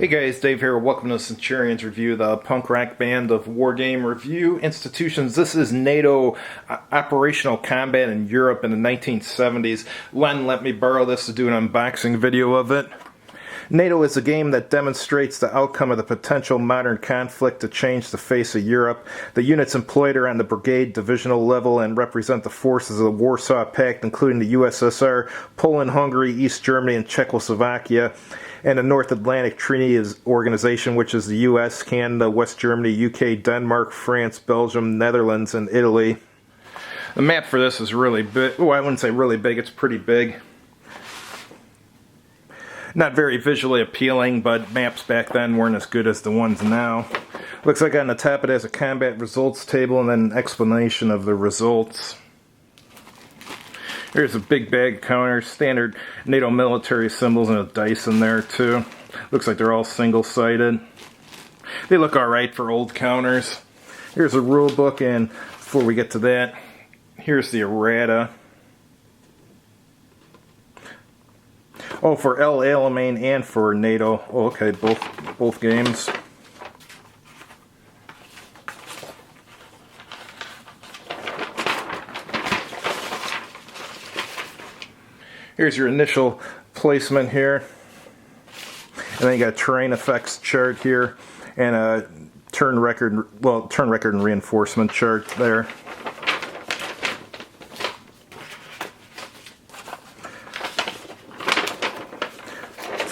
Hey guys, Dave here. Welcome to Centurion's Review, the punk rock band of wargame review institutions. This is NATO operational combat in Europe in the 1970s. Len let me borrow this to do an unboxing video of it. NATO is a game that demonstrates the outcome of the potential modern conflict to change the face of Europe. The units employed are on the brigade divisional level and represent the forces of the Warsaw Pact, including the USSR, Poland, Hungary, East Germany, and Czechoslovakia, and the North Atlantic Treaty Organization, which is the US, Canada, West Germany, UK, Denmark, France, Belgium, Netherlands, and Italy. The map for this is really big. Oh, I wouldn't say really big, it's pretty big. Not very visually appealing, but maps back then weren't as good as the ones now. Looks like on the top it has a combat results table and then an explanation of the results. Here's a big bag of counters, standard NATO military symbols, and a dice in there too. Looks like they're all single-sided. They look alright for old counters. Here's a rule book, and before we get to that, here's the errata. Oh, for El Alamein and for NATO. Oh, okay, both games. Here's your initial placement here. And then you got a terrain effects chart here and a turn record and reinforcement chart there.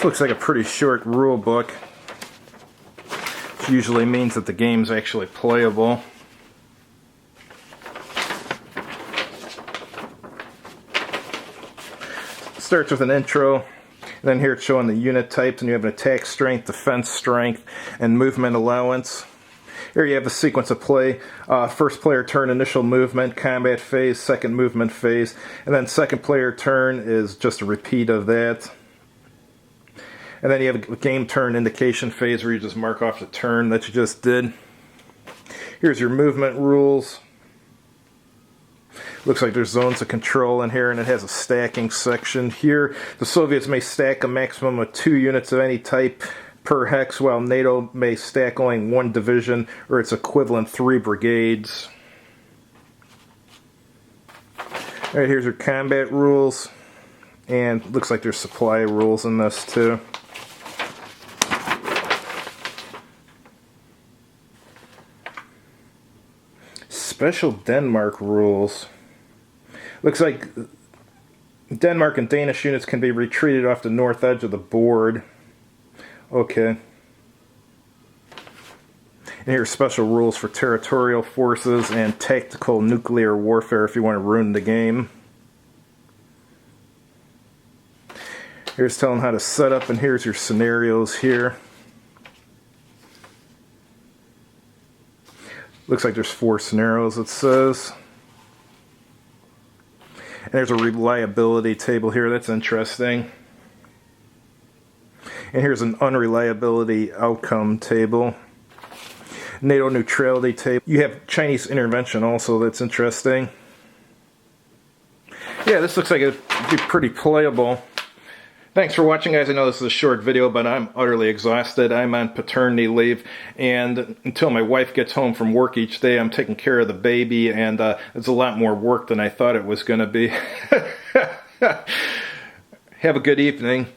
Looks like a pretty short rule book, which usually means that the game's actually playable. Starts with an intro, and then here it's showing the unit types, and you have an attack strength, defense strength, and movement allowance. Here you have a sequence of play. First player turn, initial movement, combat phase, second movement phase, and then second player turn is just a repeat of that. And then you have a game turn indication phase where you just mark off the turn that you just did. Here's your movement rules. Looks like there's zones of control in here, and it has a stacking section. Here, the Soviets may stack a maximum of 2 units of any type per hex, while NATO may stack only 1 division or its equivalent 3 brigades. Alright, here's your combat rules. And looks like there's supply rules in this too. Special Denmark rules. Looks like Denmark and Danish units can be retreated off the north edge of the board. Okay. And here's special rules for territorial forces and tactical nuclear warfare if you want to ruin the game. Here's telling how to set up, and here's your scenarios here. Looks like there's 4 scenarios, it says. And there's a reliability table here, that's interesting. And here's an unreliability outcome table. NATO neutrality table. You have Chinese intervention also, that's interesting. Yeah, this looks like it'd be pretty playable. Thanks for watching, guys. I know this is a short video, but I'm utterly exhausted. I'm on paternity leave, and until my wife gets home from work each day, I'm taking care of the baby, and it's a lot more work than I thought it was going to be. Have a good evening.